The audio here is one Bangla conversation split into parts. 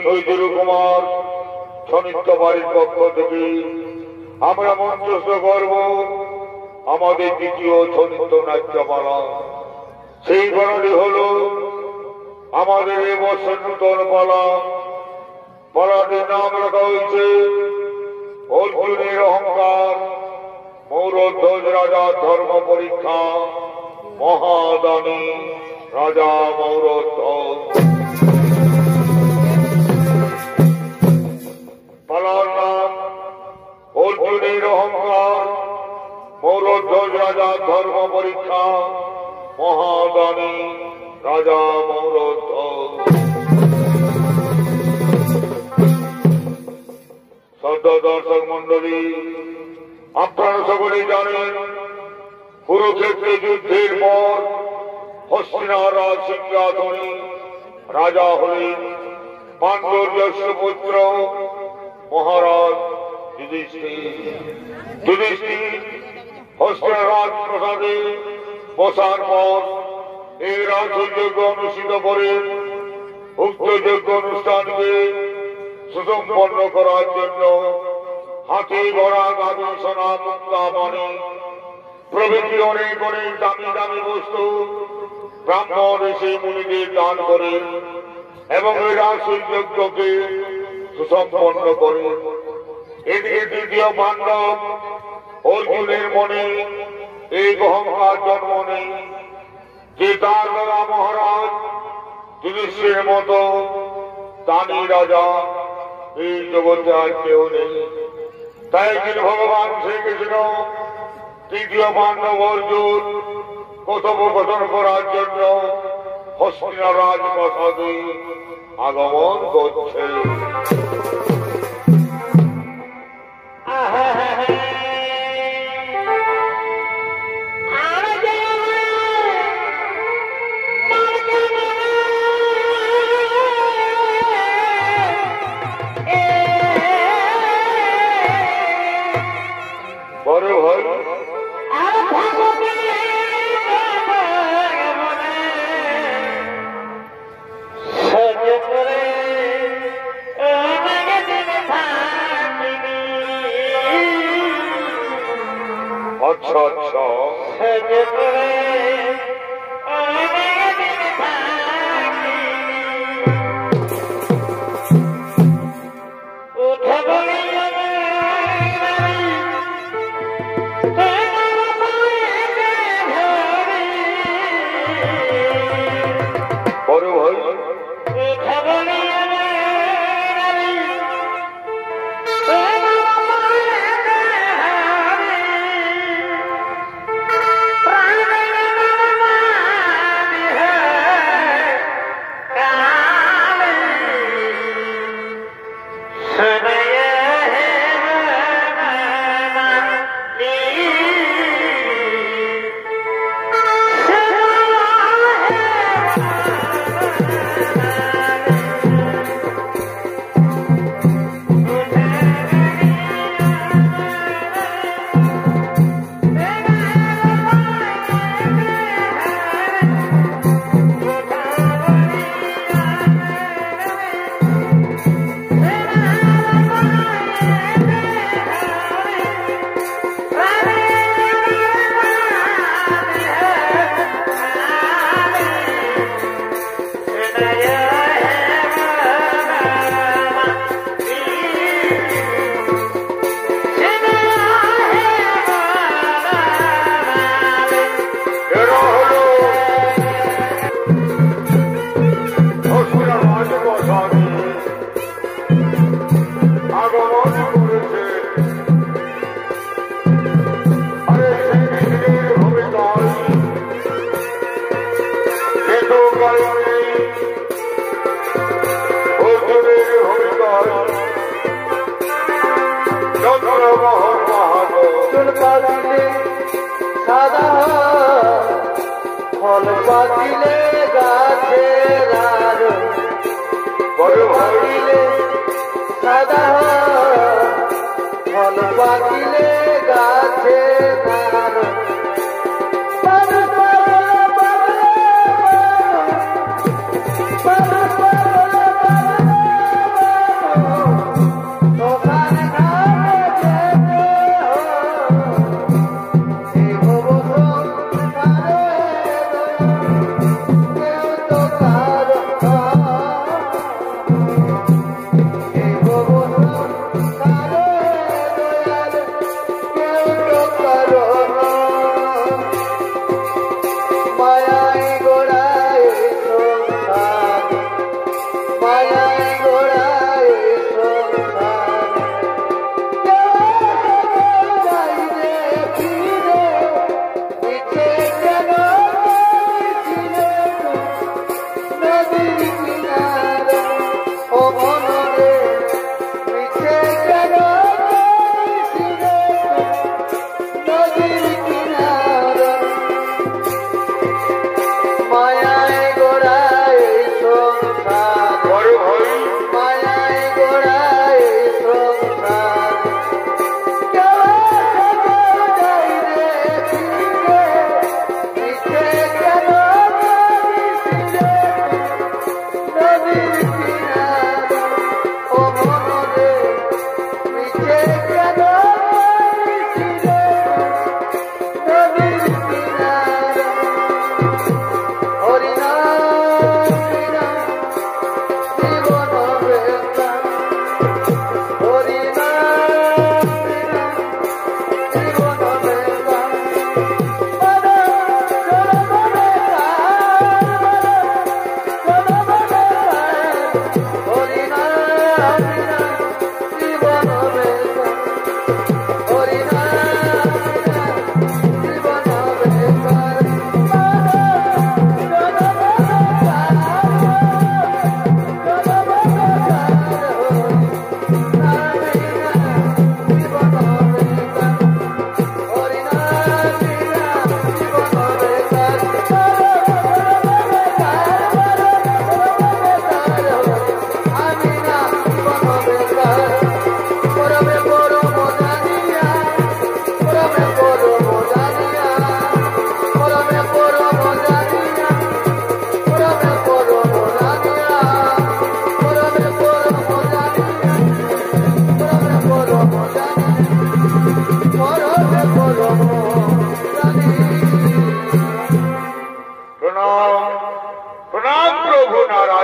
স্বর্গীয় গুরুকুমার সনিত্য বাড়ির পক্ষ থেকে আমরা মঞ্চস্থ করব আমাদের দ্বিতীয় সনিত্য নাট্যমালা। সেই পালাটি হল আমাদের এবছর নূতন পালা। পালাটির নাম রাখা হয়েছে অর্জুনের অহংকার, মৌরধ্বজ রাজা ধর্ম পরীক্ষা, মহাদানী রাজা মৌরধ্বজ। পালার নাম অর্জুনের অহংকার, মৌরধ্বজ রাজা ধর্ম পরীক্ষা, মহাদানী রাজা মৌরধ্বজ। শ্রদ্ধা দর্শক মন্ডলী, আপনারা সকলেই জানেন কুরুক্ষেত্রে যুদ্ধের পর হস্তিনার সিংহাসনে রাজা হলেন পাণ্ডব জ্যেষ্ঠ পুত্র মহারাজ যুধিষ্ঠির। যুধিষ্ঠির হস্তিনার রাজপ্রাসাদে বসার পর এই রাজযজ্ঞ অনুষ্ঠিত করে উক্ত যজ্ঞ অনুষ্ঠানকে সুসম্পন্ন করার জন্য হাতে ভরা গাভী, সোনা, মুক্তা, মানি প্রভৃতি অনেক অনেক দামি দামি বস্তু ব্রাহ্মণ ঋষি মুনিদের দান করে এবং এই রাজযজ্ঞকে সুসম্পন্ন করে। এদিকে দ্বিতীয় পাণ্ডব অর্জুনের মনে এই অহংকার জন্ম নেই যে তার দাদা মহারাজ যুধিষ্ঠিরের মতো দানী রাজা এই জগতে আর কেউ নেই। তাই তিনি ভগবান শ্রীকৃষ্ণ তৃতীয় পাণ্ডব অর্জুন কথোপকথন করার জন্য হস্তিনার রাজপ্রাসাদে আগমন করছে। अच्छा अच्छा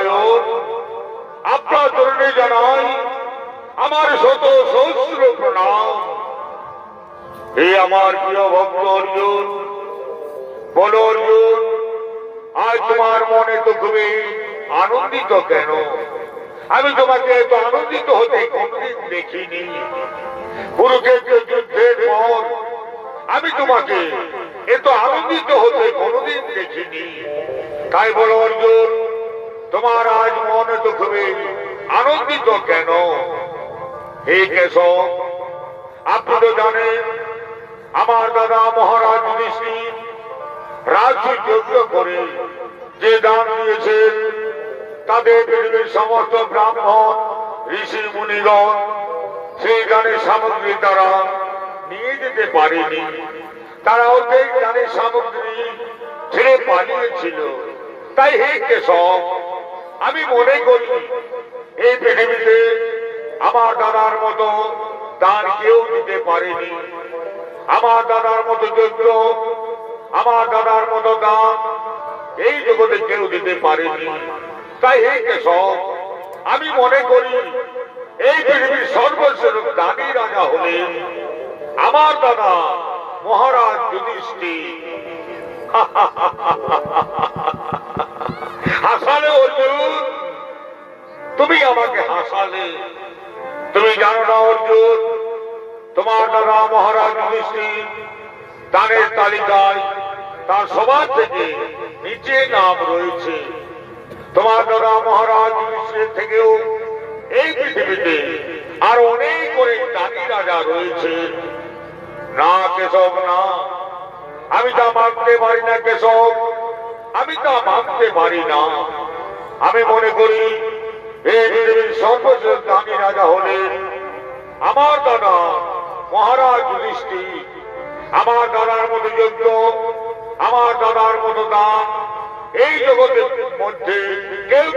নারায়ণ, আপনার চরণে জানাই আমার শত সহস্র প্রণাম। হে আমার প্রিয় ভক্ত অর্জুন, বলো অর্জুন, আজ তোমার মনে তো খুবই আনন্দিত কেন? আমি তোমাকে এত আনন্দিত হতে কোনদিন দেখিনি। কুরুক্ষেত্রের যুদ্ধের পর আমি তোমাকে এত আনন্দিত হতে কোনদিন দেখিনি। তাই বলো অর্জুন, তোমার আজ মনে তো খুবই আনন্দিত কেন? হে কেশব, আপনি তো জানেন আমার দাদা মহারাজ যুধিষ্ঠির রাজযজ্ঞ করে যে দান দিয়েছেন, তাদের পৃথিবীর সমস্ত ব্রাহ্মণ ঋষি মুনিগণ সেই দানের সামগ্রী তারা নিয়ে যেতে পারেনি। তারা অর্ধেক দানের সামগ্রী ছেড়ে পালিয়েছিল। তাই হে কেশব, আমি মনে করি এই পৃথিবীতে আমার দাদার মতো দান কেউ দিতে পারেনি। আমার দাদার মতো যজ্ঞ, আমার দাদার মতো দান এই জগতে কেউ দিতে পারেনি। তাই হে কেশব, আমি মনে করি এই পৃথিবীর সর্বশ্রেষ্ঠ দানী রাজা হলেন আমার দাদা মহারাজ যুধিষ্ঠির। হাসালে অর্জুন, তুমি আমাকে হাসালে। তুমি জানো না অর্জুন, তোমার দাদা মহারাজ যুধিষ্ঠির দানের তালিকায় তার সবার থেকে নিচে নাম রয়েছে। তোমার দাদা মহারাজ যুধিষ্ঠির থেকেও এই পৃথিবীতে আর অনেক অনেক দানী রাজা রয়েছে। না কেশব, না, আমি তা মানতে পারি না কেশব, আমি তা মানতে পারি না। আমি মনে করি এই পৃথিবীর সর্বশ্রেষ্ঠ দানী রাজা হলেন আমার দাদা মহারাজ যুধিষ্ঠির। আমার দাদার মতো যজ্ঞ, আমার দাদার মতো দান এই জগতের মধ্যে কেউ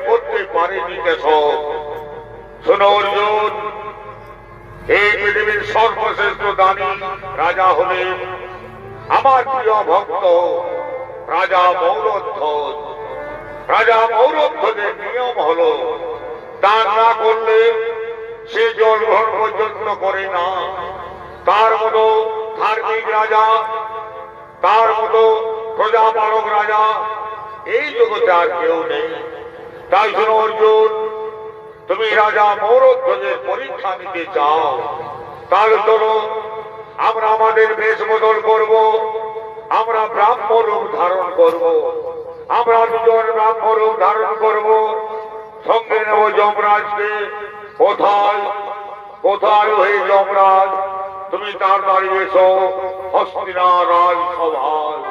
করতে পারেনি কেশব। শোনো অর্জুন, এই পৃথিবীর সর্বশ্রেষ্ঠ দানী রাজা হলেন আমার প্রিয় ভক্ত রাজা মৌরধ্বজ। রাজা মৌরধ্বজের নিয়ম হলো দান না করলে সে জল গ্রহণ পর্যন্ত করে না। তার মতো ধার্মিক রাজা, তার মতো প্রজাপালক রাজা এই জগতে আর কেউ নেই। তাই শোনো অর্জুন, তুমি রাজা মৌরধ্বজের পরীক্ষা নিতে চাও, তাহলে চলো আমরা আমাদের বেশ বদল করব, আমরা ব্রাহ্ম রূপ ধারণ করব। আমরা দুজন ব্রাহ্ম রূপ ধারণ করব, সঙ্গে নেব যমরাজকে। কোথায় কোথায় হে যমরাজ, তুমি তাড়াতাড়ি এসো হস্তিনার রাজসভায়।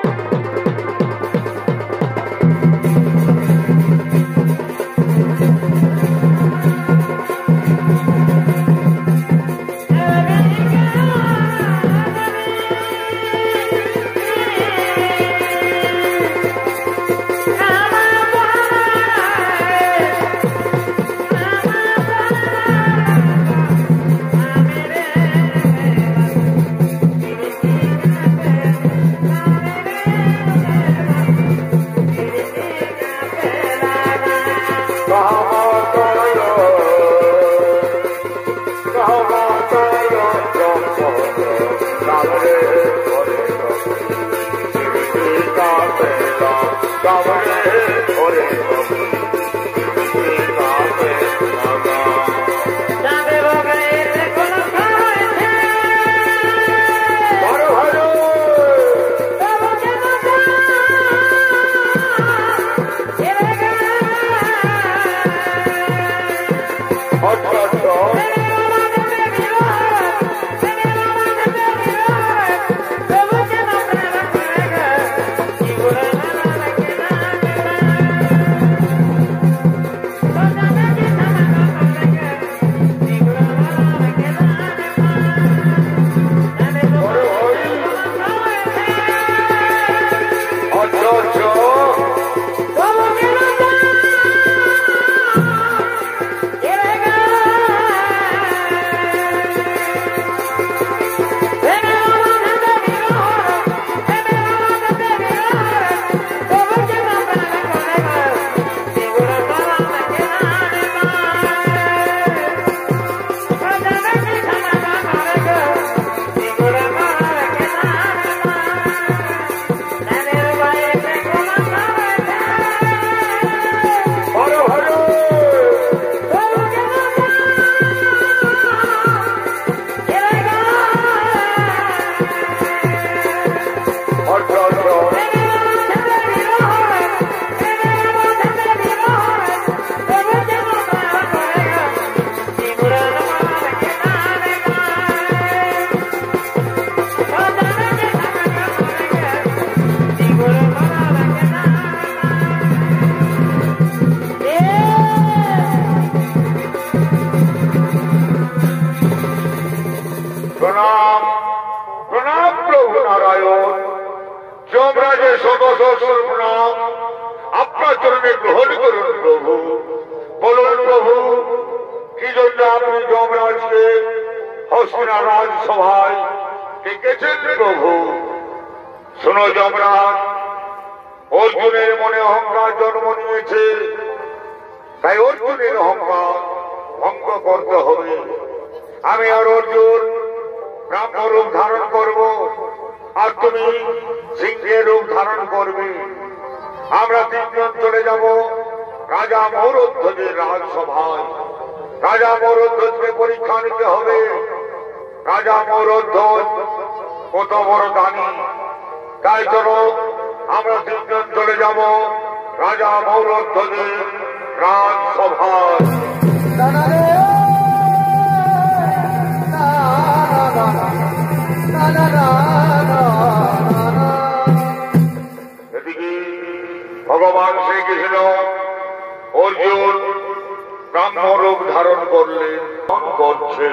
সহস্র প্রণাম আপনার চরণে গ্রহণ করুন প্রভু। বলুন প্রভু, কি জন্য আপনি যমরাজকে হস্তিনা রাজসভায় ডেকেছেন প্রভু? শোনো যমরাজ, অর্জুনের মনে অহংকার জন্ম নিয়েছে, তাই অর্জুনের অহংকার ভঙ্গ করতে হবে। আমি আর অর্জুন ব্রাহ্ম রূপ ধারণ করব, আর তুমি সিংহের রূপ ধারণ করবে। আমরা তিনজন চলে যাব রাজা মৌরধ্বজের রাজসভায়। রাজা মৌরধ্বজকে পরীক্ষা নিতে হবে। রাজা মৌরধ্বজ কত বড় দানি, তাই চলো আমরা তিনজন চলে যাব রাজা মৌরধ্বজের রাজসভায়। এদিকে ভগবান শ্রীকৃষ্ণ অর্জুন ব্রাহ্ম রূপ ধারণ করলেন, করছে।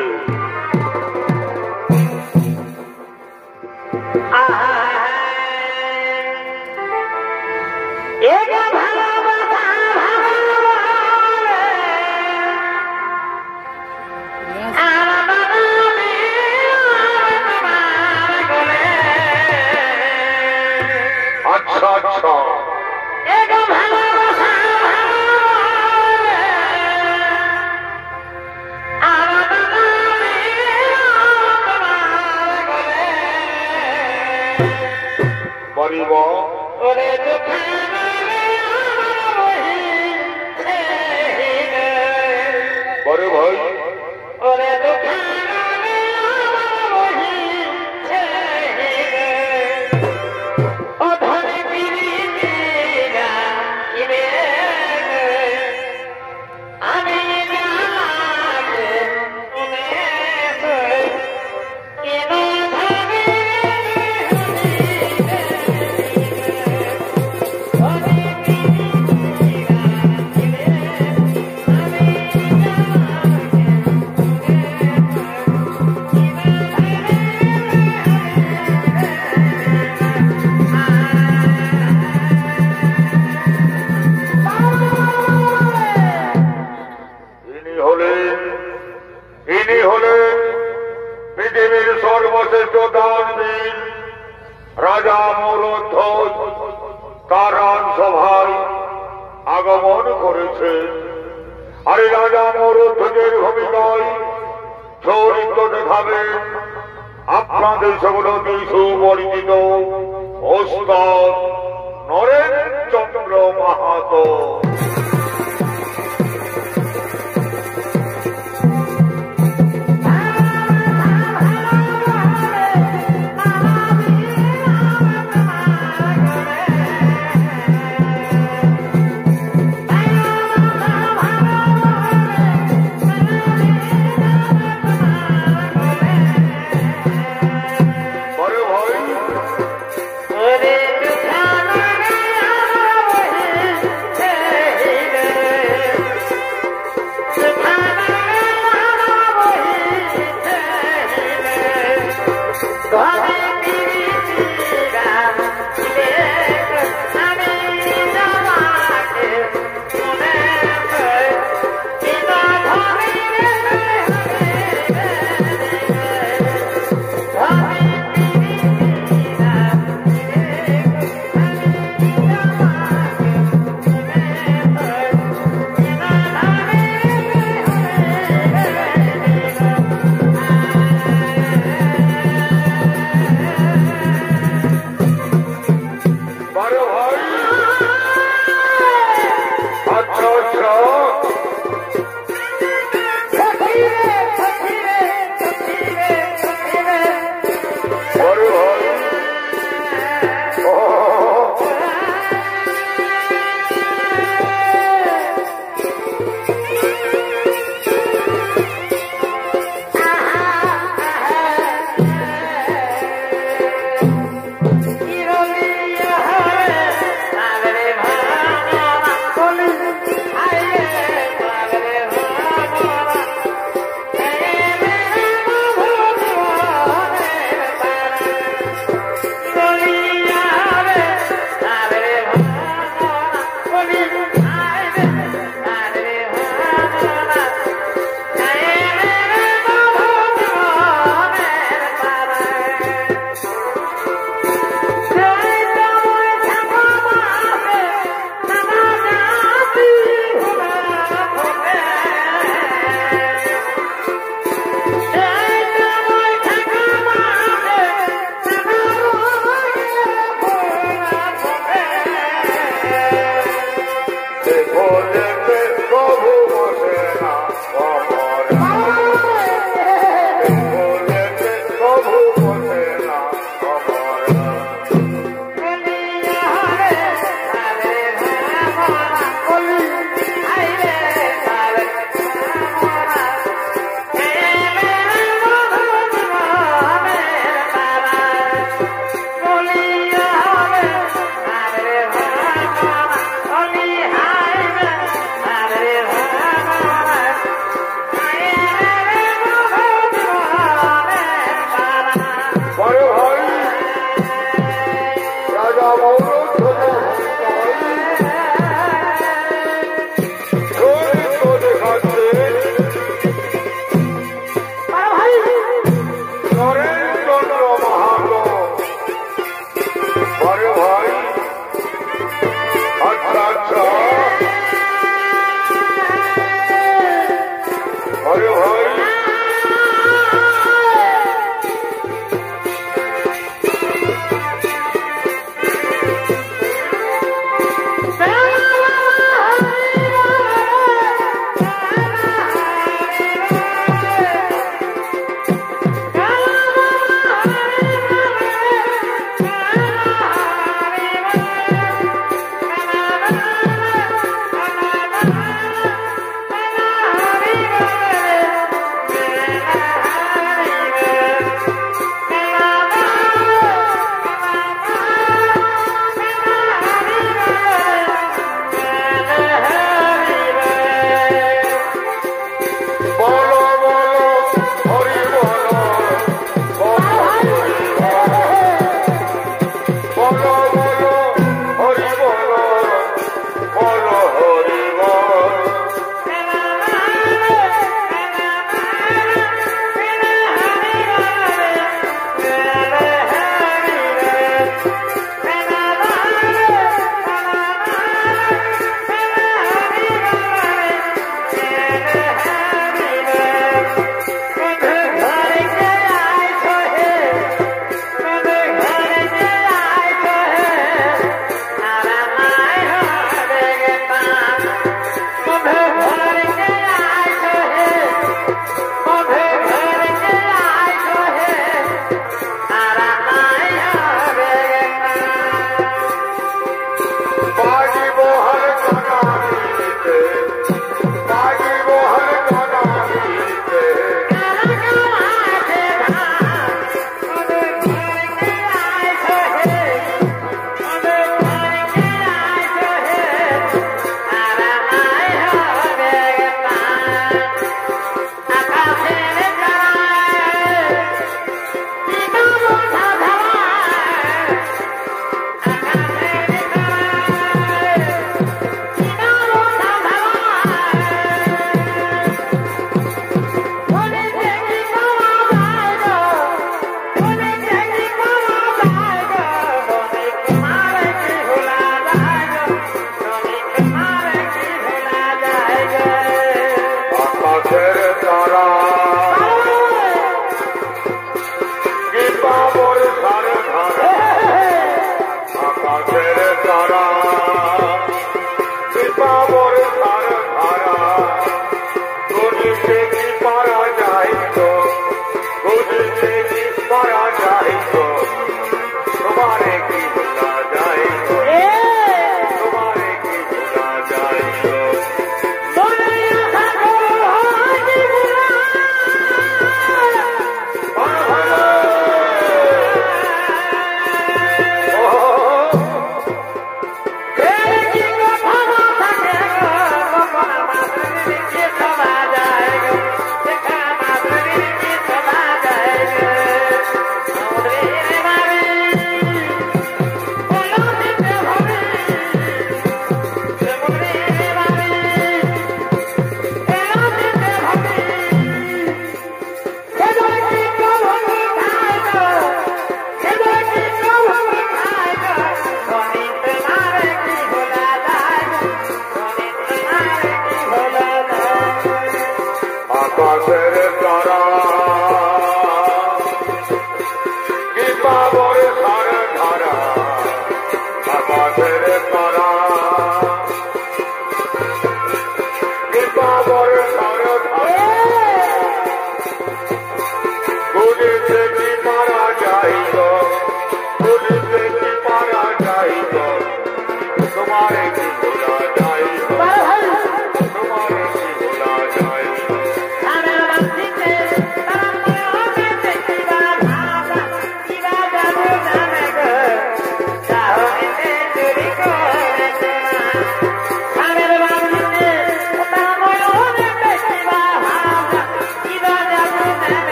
আচ্ছা আচ্ছা, বাড়ি বা বড় ভাই পৃথিবীর সর্বশ্রেষ্ঠ দানবীর রাজা মৌরধ্বজ তার রাজসভায় আগমন করেছে। আর রাজা মৌরধ্বজের ভূমিকায় চরিত্র দেখাবে আপনাদের সকলকে সুপরিচিত ওস্তাদ নরেন চন্দ্র মাহাতো। Hey!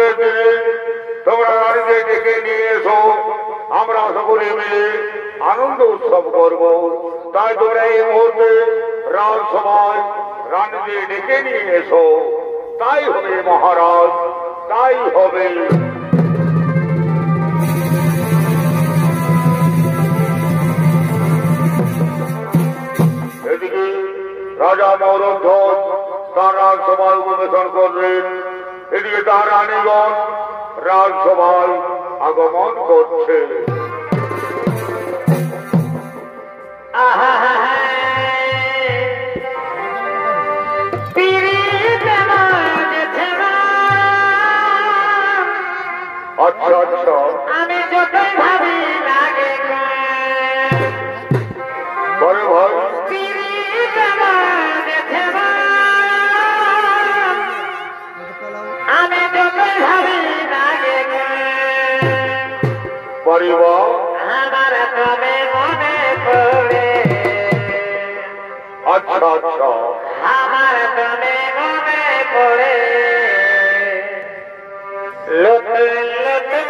আজকের দিনে তোমরা রানীকে ডেকে নিয়ে এসো, আমরা সকলে মিলে আনন্দ উৎসব করব। তাই তোমরা এই মুহূর্তে রাজসভায় রানীকে ডেকে নিয়ে এসো। তাই হবে মহারাজ, তাই হবে। এদিকে রাজা মৌরধ্বজ তার রাজসভায় উপবেশন করলেন। এদিকে তার রানীগণ রাজসভায় আগমন করছে। আচ্ছা আচ্ছা, আমি যতই ভাবি লাগে বলে ভাই আমি যতই ভাবি লাগে পরিবার আমার তবে মনে পড়ে। আচ্ছা আচ্ছা, আমার তবে মনে পড়ে। নতুন নতুন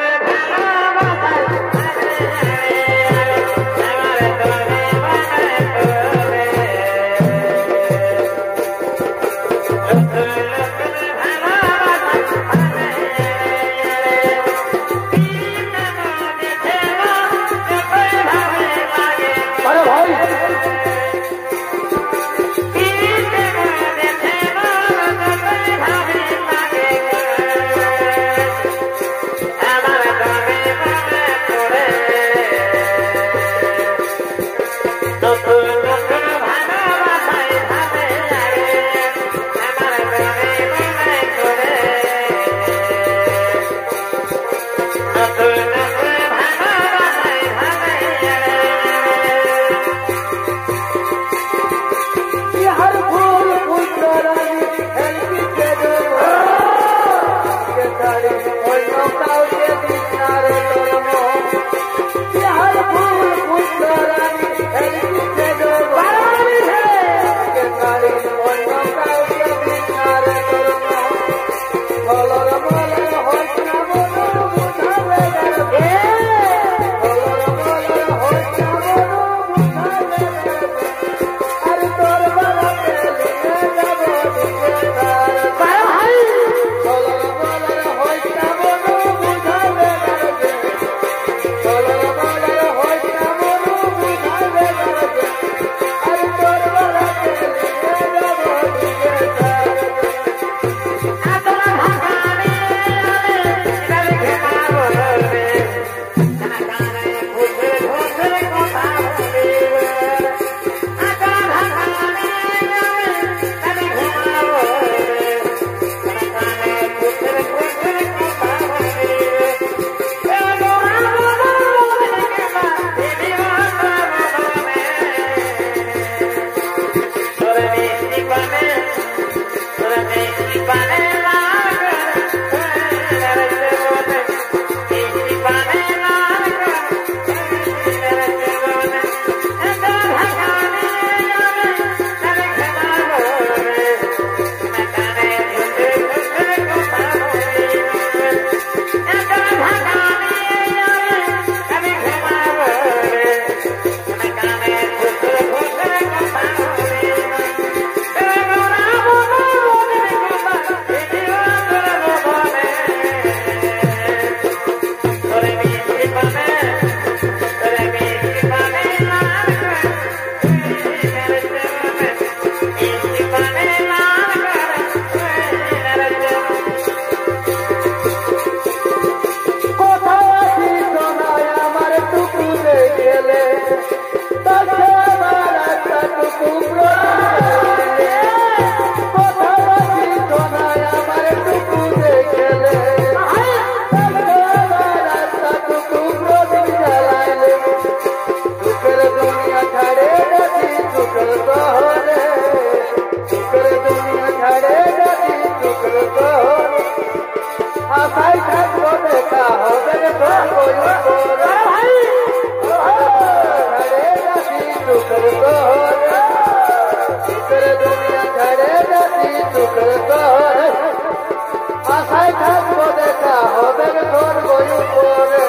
কোথায় থাকবো দেখা হবে ধরবো উপরে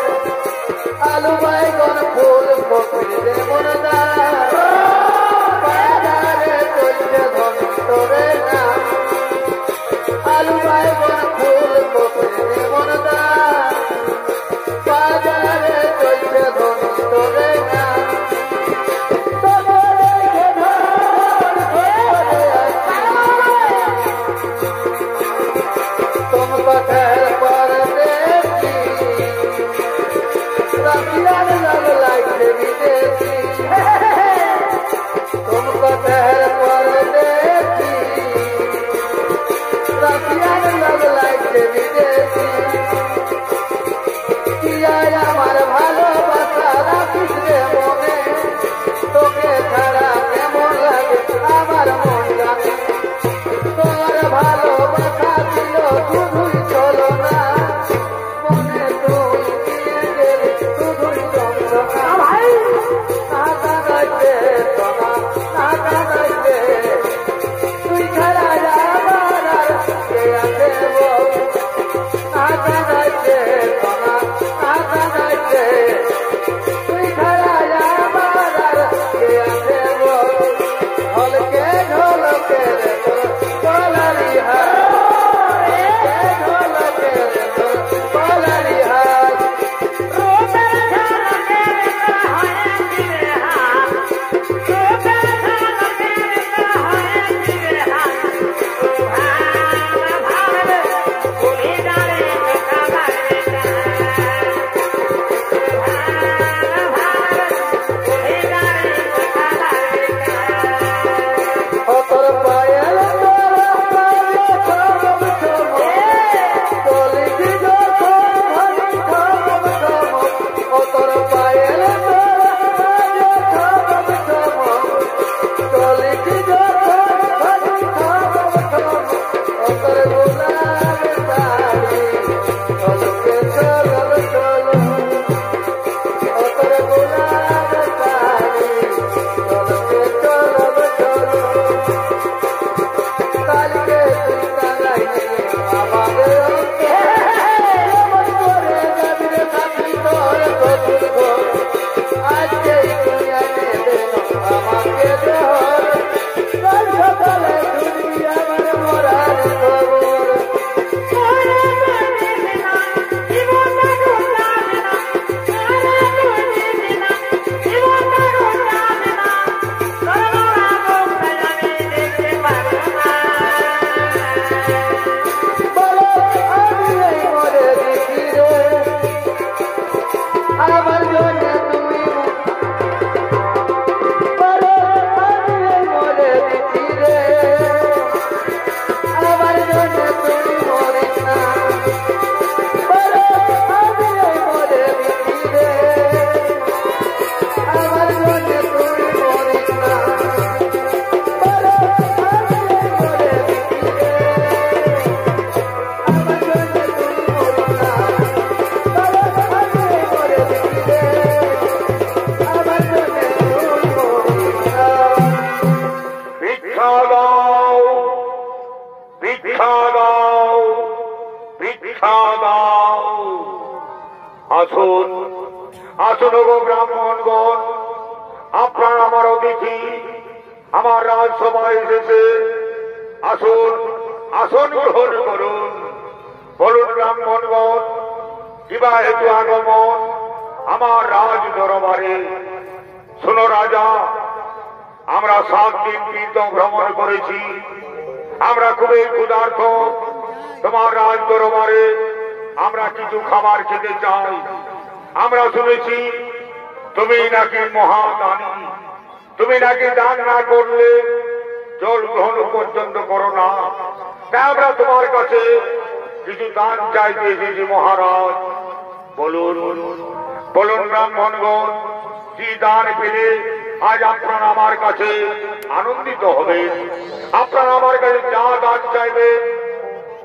আলু বাইগন ফুল কপি যেমন বাজারে চলছে ধরে না আলু বাইগন ফুল কপি যেমন বাজারে চলছে ধরে না तुमको ठहर पर देखी रसियान लग लाइट विदेशी तुमको ठहर पर देखी रसियान लग लाइट विदेशी किया আমার ভালোবাসা রাখিস রে মনে তোকে ছাড়া কেমন লাগে আমার মন জানে তোর ভালোবাসা ছিল শুধুই চলো না মনে তুই দিয়ে গেলি শুধুই যন্ত্রণা ভাই না কাঁদাইছে সোনা না কাঁদাইছে তুই ছাড়া আমার আর কে আছে বল না কাঁদাইছে সোনা না কাঁদাইছে তুই ছাড়া আমার আর কে আছে বল ঢলকে ঢলকে রে তোর কলারি হায় ঢলকে রে তোর কলারি হায় তোর পায়ের তলিটি যখন ভারি ঠমক ঠমক ও তোর পায়ের তলিটি যখন ভারি ঠমক ঠমক ও তোর গোলাপ শাড়ি চলকে চলল চল ও তোর গোলাপ শাড়ি চলকে চলল চল কালকে তুই কানাইনি আমাদের এমন করে যাবি রে সাথী তোর কসুর ঘর আজকে তুই এনে দেন আমাকে দেহর কাল সকালে তুই আমার মরার খবর বলো আমি এই মরে দেখি রে আমার জন্য তুমি বলো আমি এই মরে দেখি রে আমার জন্য তুমি মরিস না বলো আমি এই মরে দেখি রে আমার জন্য তুমি মরিস না বলো আমি এই মরে দেখি রে আমার জন্য তুমি মরিস না বলো আমি এই মরে দেখি রে আমার জন্য তুমি মরিস না ভিক্ষা দাও ভিক্ষা দাও ভিক্ষা দাও আসুন আসুন গো ব্রাহ্মণগণ আপনার আমার অতিথি আমার রাজসভায় এসেছে আসুন আসন গ্রহণ করুন বলুন ব্রাহ্মণগণ কিবা হেতু আগমন আমার রাজ দরবারে শোনো রাজা আমরা 7 দিন তীর্থ ভ্রমণ করেছি আমরা খুবই ক্ষুধার্ত তোমার রাজ দরবারে আমরা কিছু খাবার খেতে চাই আমরা শুনেছি তুমি নাকি মহাদানী তুমি নাকি দান না করলে জল গ্রহণ পর্যন্ত করো না তাই আমরা তোমার কাছে কিছু দান চাইতে এসেছি মহারাজ বলুন বলুন ব্রাহ্মণগণ কি দান পেলে আজ আপনারা আমার কাছে আনন্দিত হবেন আপনারা আমার কাছে যা দান চাইবেন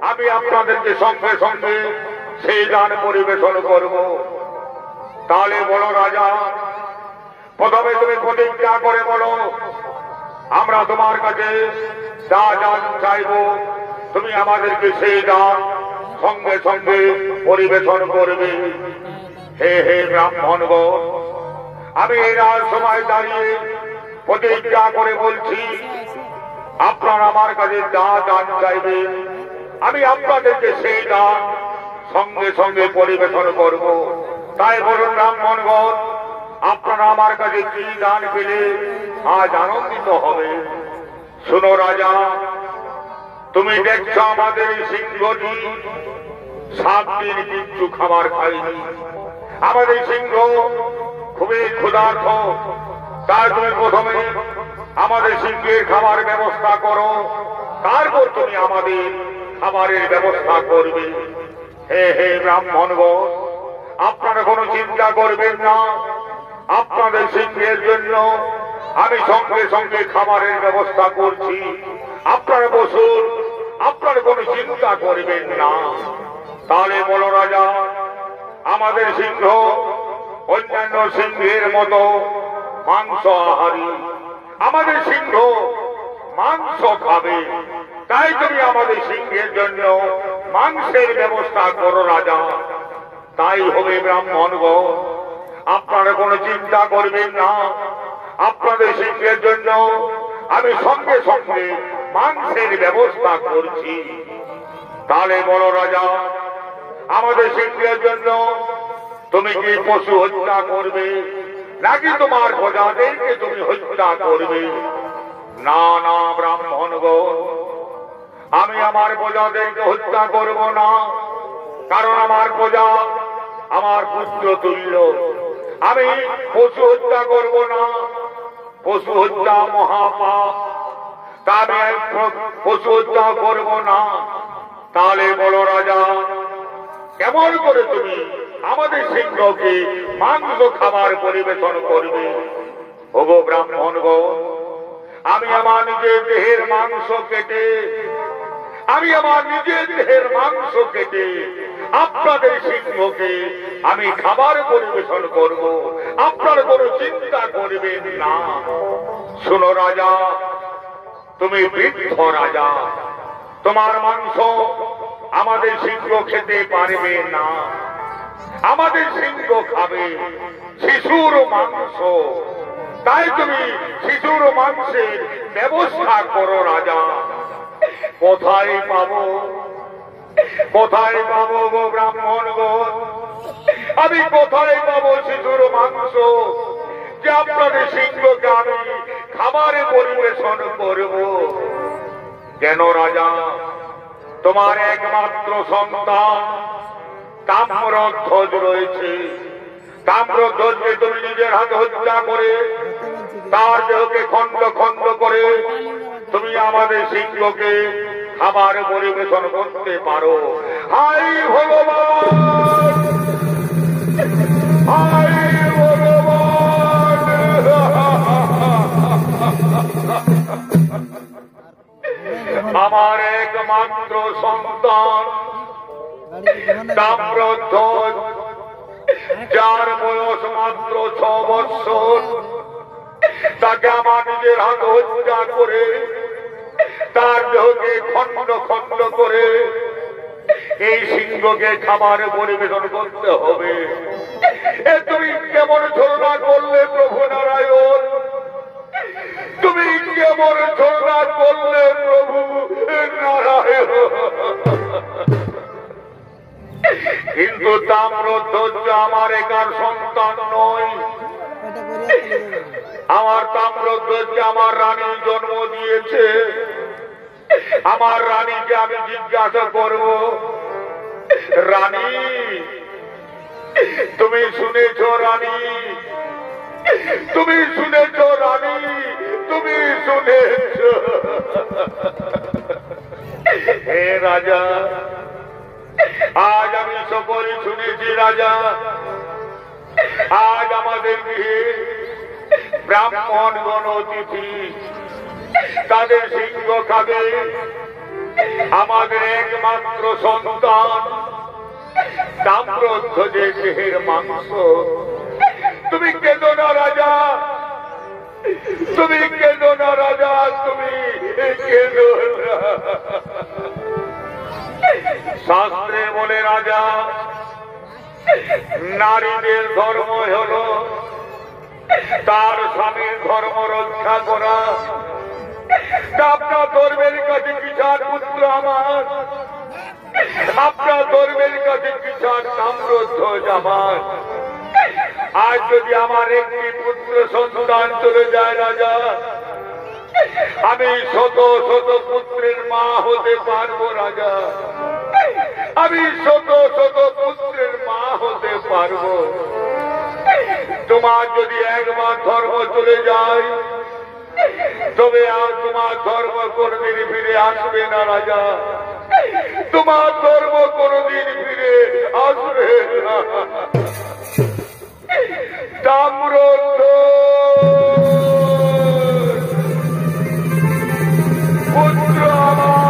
আমি আপনাদেরকে সঙ্গে সঙ্গে সেই দান পরিবেশন করব তাহলে বলো রাজা প্রথমে তুমি প্রতিজ্ঞা করে বলো আমরা তোমার কাছে যা দান চাইব তুমি আমাদেরকে সেই দান সঙ্গে সঙ্গে পরিবেশন করবে। হে হে ব্রাহ্মণগণ, আমি এই সময় দাঁড়িয়ে প্রতিজ্ঞা করে বলছি, আপনারা আমার কাছে যা দান চাইবেন আমি আপনাদেরকে সেই দান সঙ্গে সঙ্গে পরিবেশন করব। তাই বলুন ব্রাহ্মণগণ, আপনারা আমার কাছে কি দান পেলে আজ আনন্দিত হবে? শুনো রাজা, তুমি দেখছো আমাদের সিংহটি 7 দিন কিচ্ছু খাবার খায়নি। আমাদের সিংহ খুবই ক্ষুধার্ত। তাই তুমি প্রথমে আমাদের সিংহের খাবার ব্যবস্থা করো, তারপর তুমি আমাদের খাবারের ব্যবস্থা করবে। হে হে ব্রাহ্মণগণ, আপনারা কোনো চিন্তা করবেন না, আপনাদের সিংহের জন্য আমি সঙ্গে সঙ্গে খাবারের ব্যবস্থা করছি। আপনারা বসুন, আপনারা কোনো চিন্তা করবেন না। তাহলে বলো রাজা, আমাদের সিংহ অন্যান্য সিংহের মতো মাংস আহারী, আমাদের সিংহ মাংস খাবে। তাই তুমি আমাদের সিংহের জন্য মাংসের ব্যবস্থা করো রাজা। তাই হবে ব্রাহ্মণগণ, আপনারা কোনো চিন্তা করবেন না, আপনাদের সিংহের জন্য আমি সঙ্গে সঙ্গে মাংসের ব্যবস্থা করছি। তাহলে বলো রাজা, আমাদের সিংহের জন্য তুমি কি পশু হত্যা করবে, নাকি তোমার প্রজাদেরকে তুমি হত্যা করবে? না না ব্রাহ্মণগণ, আমি আমার প্রজাদেরকে হত্যা করব না, কারণ আমার প্রজা আমার পুত্র তুল্য। আমি পশু হত্যা করব না, পশু হত্যা মহাপাপ। তা আমি পশু হত্যা করব না। তাহলে বলো রাজা, কেমন করে তুমি আমাদের সিংহকে মাংস খাবার পরিবেশন করবে? ওগো ব্রাহ্মণগণ, আমি আমার নিজের দেহের মাংস কেটে আপনাদের সিংহকে আমি খাবার পরিবেশন করব। আপনার কোনো চিন্তা করবেন না। শুনো রাজা, তুমি বৃদ্ধ রাজা, তোমার মাংস আমাদের সিংহ খেতে পারবে না। আমাদের সিংহ খাবে শিশুর মাংস। তাই তুমি শিশুর মাংসের ব্যবস্থা করো রাজা। কোথায় পাবো গো ব্রাহ্মণগণ, আমি কোথায় পাবো শিশুর মাংস যে আপনাদের সিংহকে আমি খাবারে পরিবেশন করব? কেন রাজা, তোমার একমাত্র সন্তান তাম্রধ্বজ রয়েছে। তাম্রধ্বজকে তুমি নিজের হাতে হত্যা করে তার দেহকে খণ্ড খণ্ড করে তুমি আমাদের সিংহকে খাবার পরিবেশন করতে পারো। হাই ভগবান, হাই ভগবান, আমার একমাত্র সন্তান তাম্রধ্বজ, যার বয়স মাত্র 6 বৎসর, তাকে আমার নিজের হাতে হত্যা করে তার দেহকে খণ্ড খণ্ড করে এই সিংহকে খাবার পরিবেশন করতে হবে। তুমি কেমন ছলনা করলে প্রভু নারায়ণ, তুমি কেমন ছলনা করলে প্রভু নারায়ণ। কিন্তু তাম্রধ্বজ আমার একার সন্তান নয়। আমার তাম্রধ্বজকে আমার রানী জন্ম দিয়েছে। আমার রানীকে আমি জিজ্ঞাসা করব, রানী তুমি শুনেছ? রানী তুমি শুনেছ? রানী তুমি শুনেছ? হে রাজা, আজ আমি সকলই শুনেছি রাজা। আজ আমাদের গৃহে ব্রাহ্মণগণ অতিথি, তাদের সিংহ খাবে আমাদের একমাত্র সন্তান তাম্রধ্বজের দেহের মাংস। তুমি কেঁদো না রাজা, তুমি কেঁদো না রাজা, তুমি কেঁদো না। শাস্ত্রে বলে রাজা, নারীদের ধর্ম হলো তার স্বামীর ধর্ম রক্ষা করা। আপনার ধর্মের কাছে কিষাণ পুত্র আমার, আপনার ধর্মের কাছে কিষাণ তাম্রধ্বজ আমার। আজ যদি আমার একটি পুত্র সন্তান চলে যায় রাজা, আমি শত শত পুত্রের মা হতে পারবো রাজা, আমি শত শত পুত্রের মা হতে পারবো। তোমার যদি একবার ধর্ম চলে যায়, তবে আর তোমার ধর্ম কোনদিন ফিরে আসবে না রাজা, তোমার ধর্ম কোনদিন ফিরে আসবে না। তাম্রধ্বজ পুত্র আমার,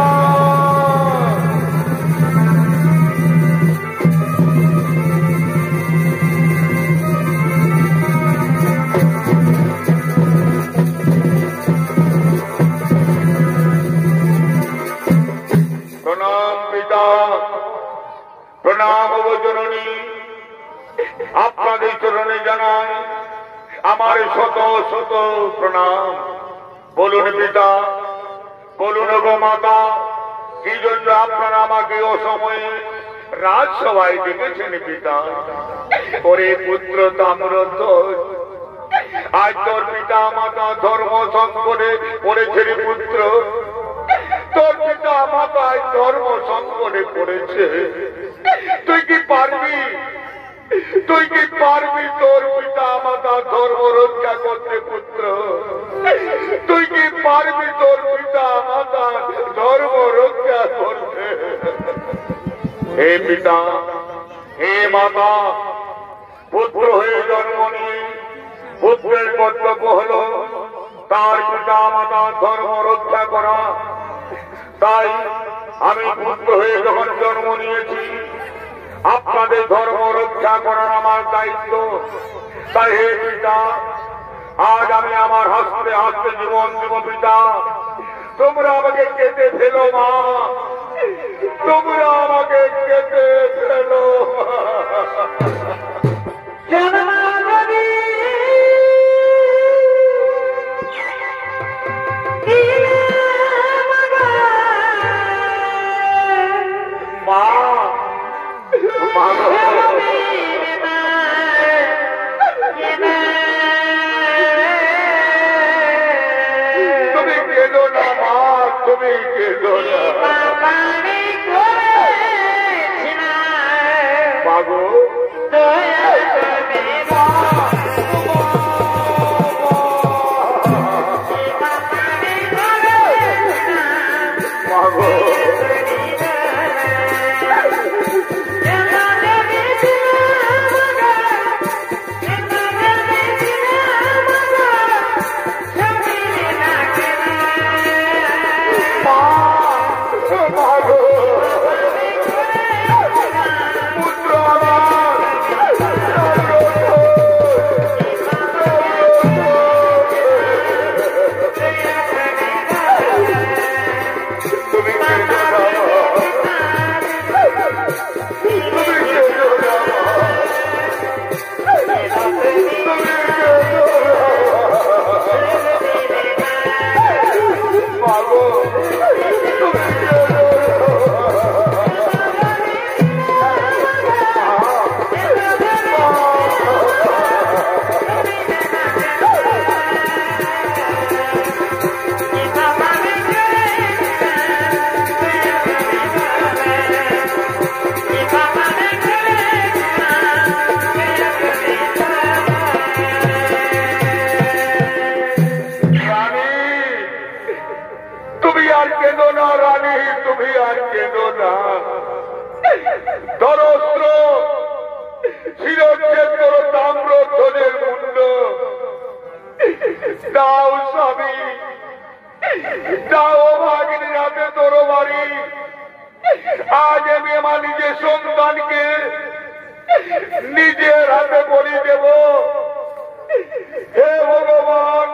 প্রণাম পিতা, প্রণাম অবজননী, আপনাদের চরণে জানাই আমার শত শত প্রণাম। বলুন পিতা, বলুন গো মাতা, কি জন্য আপনারা আমাকে অসময়ে রাজসভায় ডেকেছেন পিতা? ওরে পুত্র তাম্রধ্বজ, আজ তোর পিতা মাতা ধর্ম সংকটে পড়েছে পুত্র, তোর পিতা মাতায় ধর্ম সংকটে পড়েছে। তুই কি পারবি, তুই কি পারবি তোর পিতা মাতা ধর্ম রক্ষা করতে পুত্র? তুই কি পারবি তোর পিতা মাতা ধর্ম রক্ষা করতে? হে পিতা, হে মাতা, পুত্র হয়ে জন্ম নিয়ে পুত্রের কর্তব্য হলো তার পিতা মাতা ধর্ম রক্ষা করা। তাই আমি পুত্র হয়ে যখন জন্ম নিয়েছি, আপনাদের ধর্ম রক্ষা করার আমার দায়িত্ব। তাই হে পিতা, আজ আমি আমার হাসতে হাসতে জীবন দেব পিতা। তোমরা আমাকে কেটে ফেলো মা, তোমরা আমাকে কেটে ফেলো। মা, তুমি কেঁদো না মা, তুমি কেঁদো না। মাগো আজ আমি আমার নিজের সন্তানকে নিজের হাতে বলি দেব। হে ভগবান,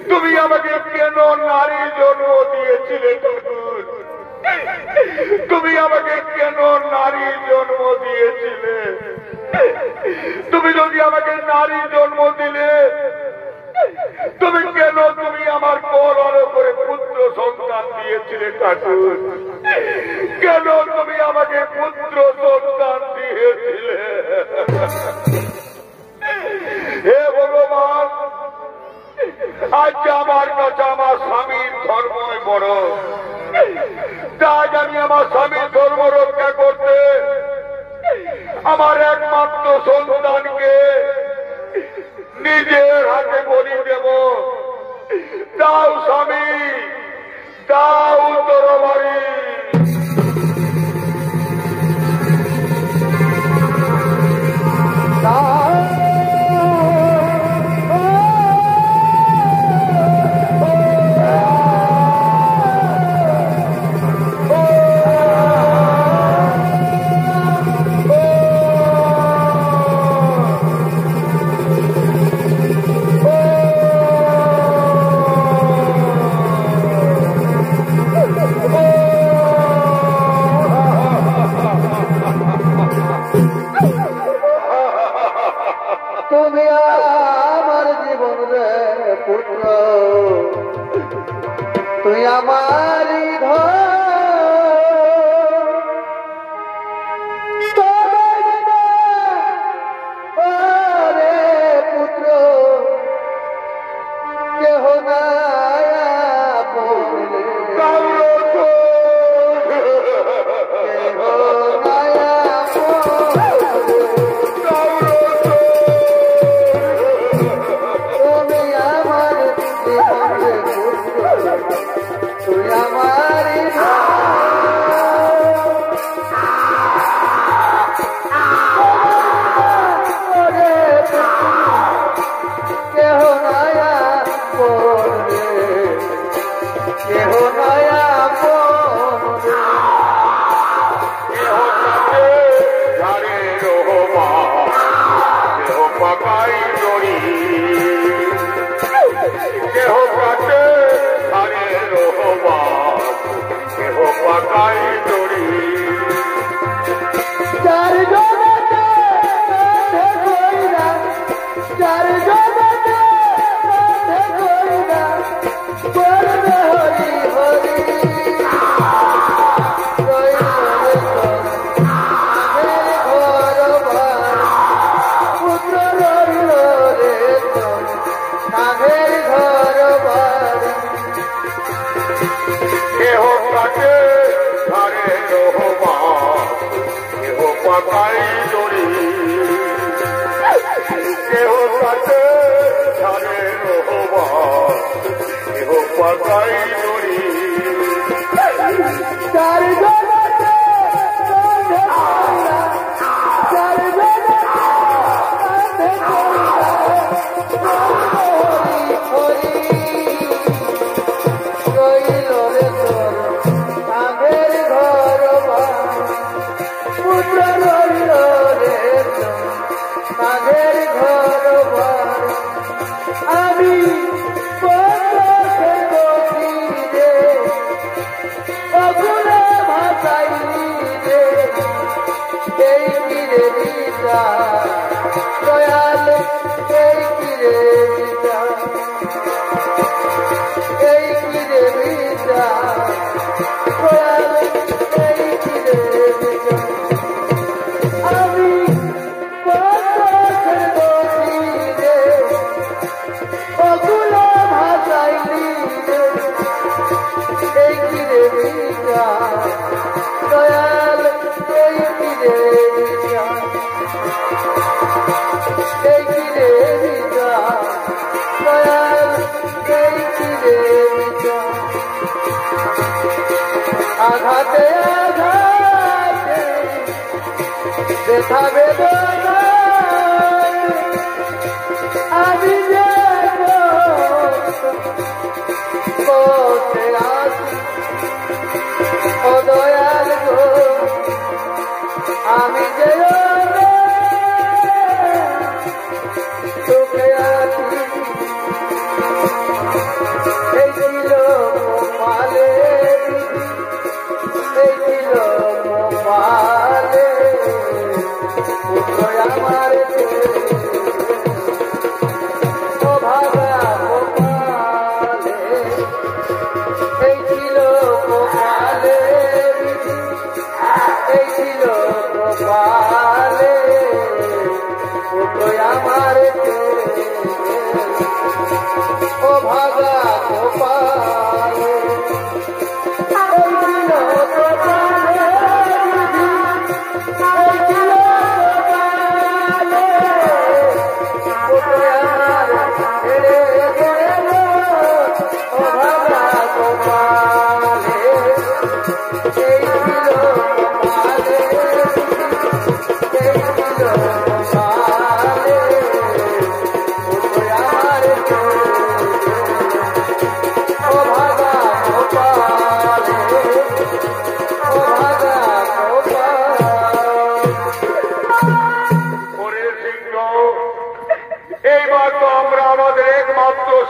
তুমি আমাকে কেন নারী জন্ম দিয়েছিলে ঠাকুর? তুমি আমাকে কেন নারী জন্ম দিয়েছিলে? তুমি যদি আমাকে নারী জন্ম দিলে, তুমি কেন তুমি আমার কলর করে পুত্র সন্তান দিয়েছিলে ঠাকুর? কেন তুমি আমাকে পুত্র সন্তান দিয়েছিলে? হে ভগবান, আজ আমার কাছে আমার স্বামীর ধর্মই বড়। তাই আমি আমার স্বামীর ধর্ম রক্ষা করতে আমার একমাত্র সন্তানকে নিজের হাতে বলি দেব। দাও স্বামী, দাও তরবারি। তুমি আমার জীবন রে পুত্র, তুই আমারই ধর। পুত্র কেহ নাই আপন, কেহ নাই তুই আমার কেহ নয়া পড়ে, কেহ নয়া পড়ে। পাকাই দড়ি কেহ কাটে আরে রোহবা, কেহ পাকাই দড়ি। চার জগতে কাঁধে কইরা, চার জগতে কাঁধে কইরা, করবে হরি হরি। পুত্র রইল রে তোর নাগের ঘর বাড়ি। কেহ কাটে আরে রোহবা, কেহ পাকাই দড়ি। কেহ কাটে আরে রোহবা, কেহ পাকাই দড়ি। চার জগতে কাঁধে কইরা, চার জগতে কাঁধে কইরা, হরি হরি। রইল রে তোর নাগের ঘর বাড়ি। পুত্র রইল রে তোর নাগের ঘর বাড়ি। আমি পথে গতি রে, অগুলে ভাসাইলি রে, এই কিরে দিতা দয়াল, এই কিরে দিতা, এই কিরে দিতা দয়াল, এই কিরে দিতা। আমি পথে গতি রে, অগুলে ভাসাইলি রে, এই কিরে দিতা দয়াল, এই কিরে দিতা, এই কিরে দিতা দয়াল, এই কিরে দিতা। আঘাতে আঘাতে ব্যথা বেদনা আমি যে বসে আছি, ও দয়াল গো আমি যে সুখে আছি। এই ছিল গোপালের, এই ছিল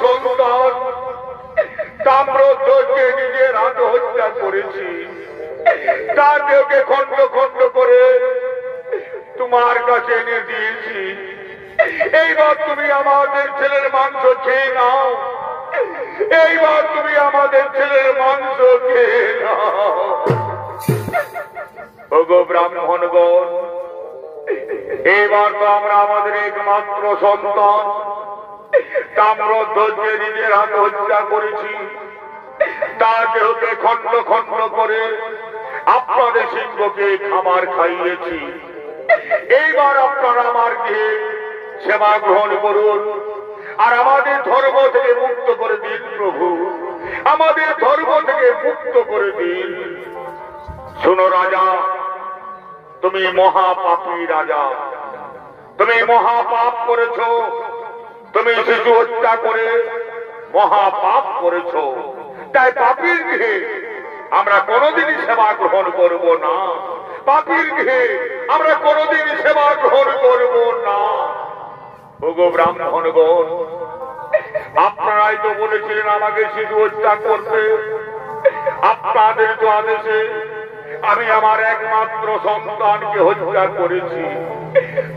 সন্তান তাম্রধ্বজকে নিজের আত্মহত্যা করেছি, তার দেহকে খণ্ড খণ্ড করে তোমার কাছে এনে দিয়েছি। এইবার তুমি আমাদের ছেলের মাংস খেয়ে নাও, এইবার তুমি আমাদের ছেলের মাংস খেয়ে নাও। ওগো ব্রাহ্মণগণ, এইবার তো আমরা আমাদের একমাত্র সন্তান তাম্রধ্বজকে নিজের হাতে হত্যা করেছি, তার দেহকে খণ্ড খণ্ড করে আপনাদের সিংহকে খাবার খাইয়েছি। এইবার আপনারা আমার গৃহে সেবা গ্রহণ করুন আর আমাদের ধর্ম থেকে মুক্ত করে দিন প্রভু, আমাদের ধর্ম থেকে মুক্ত করে দিন। শোনো রাজা, তুমি মহাপাপী রাজা, তুমি মহাপাপ করেছ, তুমি শিশু হত্যা করে মহাপাপ করেছ। তাই পাপীর গৃহে আমরা কোনোদিনই সেবা গ্রহণ করব না, পাপীর গৃহে আমরা কোনোদিনই সেবা গ্রহণ করব না। ওগো ব্রাহ্মণগণ, আপনারাই তো বলেছিলেন আমাকে শিশু হত্যা করতে, আপনাদের তো আদেশে আমি আমার একমাত্র সন্তানকে হত্যা করেছি।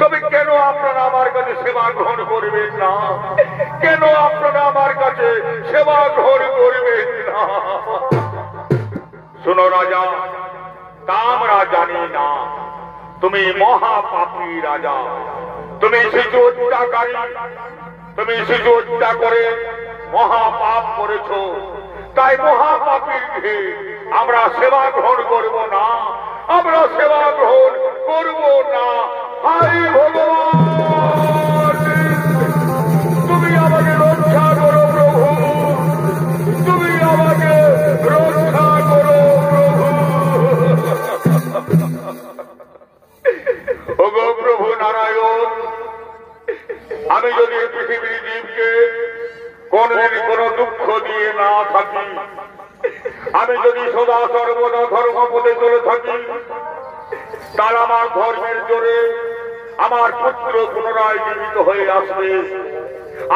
তবে কেন আপনারা আমার কাছে সেবা গ্রহণ করবেন না? কেন আপনারা আমার কাছে সেবা গ্রহণ করবেন না? শোনো রাজা, তা আমরা জানি না, তুমি মহাপাপী রাজা, তুমি শিশু হত্যাকারী, তুমি শিশু হত্যা করে মহাপাপ করেছ। তাই মহাপাপীর গৃহে আমরা সেবা গ্রহণ করব না, আমরা সেবা গ্রহণ করব না। হাই ভগবান, তুমি আমাকে রক্ষা করো প্রভু, তুমি আমাকে রক্ষা করো প্রভু। ওগো প্রভু নারায়ণ, আমি যদি পৃথিবীর জীবকে কোনদিন কোন দুঃখ দিয়ে না থাকি, আমি যদি সদা সর্বদা ধর্ম পথে চলে থাকি, তার আমার ধর্মের জোরে আমার পুত্র পুনরায় জীবিত হয়ে আসবে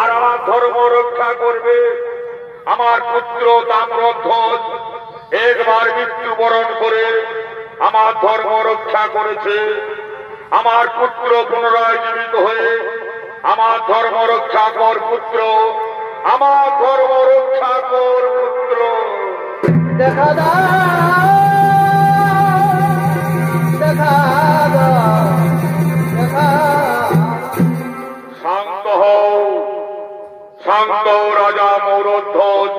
আর আমার ধর্ম রক্ষা করবে। আমার পুত্র তাম্রধ্বজ একবার মৃত্যুবরণ করে আমার ধর্ম রক্ষা করেছে, আমার পুত্র পুনরায় জীবিত হয়ে আমার ধর্ম রক্ষা কর পুত্র, আমার ধর্ম রক্ষা কর পুত্র। দেখা দাও, দেখা দাও, দেখা। শান্ত হও, শান্ত হও রাজা মৌরধ্বজ,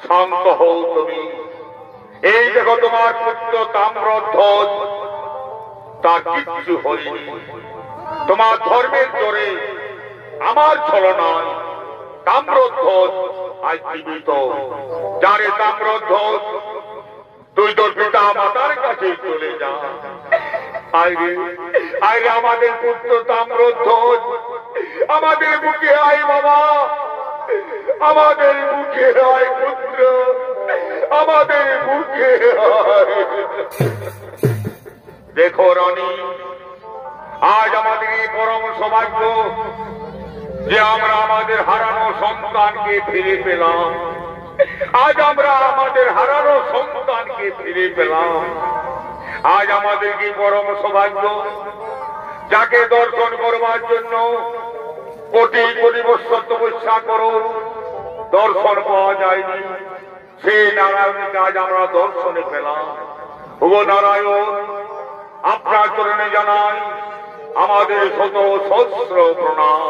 শান্ত হও তুমি। এই দেখো তোমার পুত্র তাম্রধ্বজ, তার কিচ্ছু হয়নি। তোমার ধর্মের জোরে, আমার ছলনায় তাম্রধ্বজ আজ জীবিত। যারে তাম্রধ্বজ, তুই তোর পিতা মাতার কাছে চলে যা। আইরে আইরে আমাদের পুত্র তাম্রধ্বজ, আমাদের বুকে আয় বাবা, আমাদের বুকে আয় পুত্র, আমাদের বুকে আয়। দেখো রানী, আজ আমাদের এই পরম সৌভাগ্য যে আমরা আমাদের হারানো সন্তানকে ফিরে পেলাম। আজ আমরা আমাদের হারানো সন্তানকে ফিরে পেলাম। আজ আমাদের কি পরম সৌভাগ্য, যাকে দর্শন করবার জন্য কোটি কোটি বৎসর তপস্যা করো, দর্শন পাওয়া যায়নি, সেই নারায়ণকে আজ আমরা দর্শনে পেলাম। ওগো নারায়ণ, আপনার চরণে জানাই আমাদের শত সহস্র প্রণাম।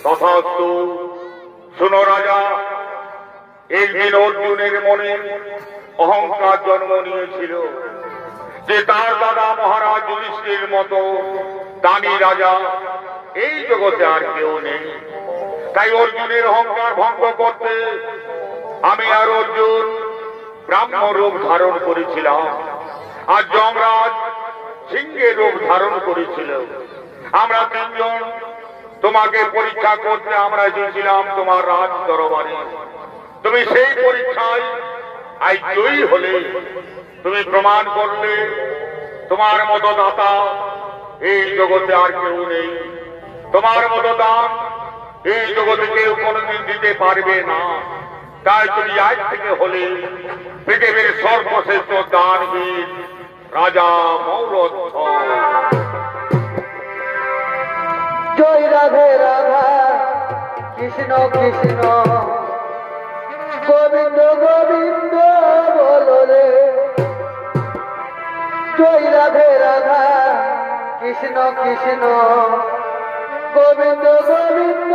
তথাস্তু। শোনো রাজা, একদিন অর্জুনের মনে অহংকার জন্ম নিয়েছিল যে তার দাদা মহারাজ যুধিষ্ঠির মতো দামি রাজা এই জগতে আর কেউ নেই। তাই অর্জুনের অহংকার ভঙ্গ করতে আমি আর অর্জুন ব্রাহ্ম রূপ ধারণ করেছিলাম, আর যমরাজ সিংহের রূপ ধারণ করেছিল। আমরা তিনজন তোমাকে পরীক্ষা করতে আমরা এসেছিলাম তোমার রাজ দরবারে। তুমি সেই পরীক্ষায় আজ জয়ী হলে, তুমি প্রমাণ করলে তোমার মতো দাতা এই জগতে আর কেউ নেই, তোমার মতো দান এই জগতে কেউ কোনোদিন দিতে পারবে না। তাই তুমি আজ থেকে হলে পৃথিবীর সর্বশ্রেষ্ঠ দানবীর রাজা মৌরধ্বজ। জয় রাধে রাধা কৃষ্ণ কৃষ্ণ গোবিন্দ গোবিন্দ বলো রে। জয় রাধে রাধা কৃষ্ণ কৃষ্ণ গোবিন্দ গোবিন্দ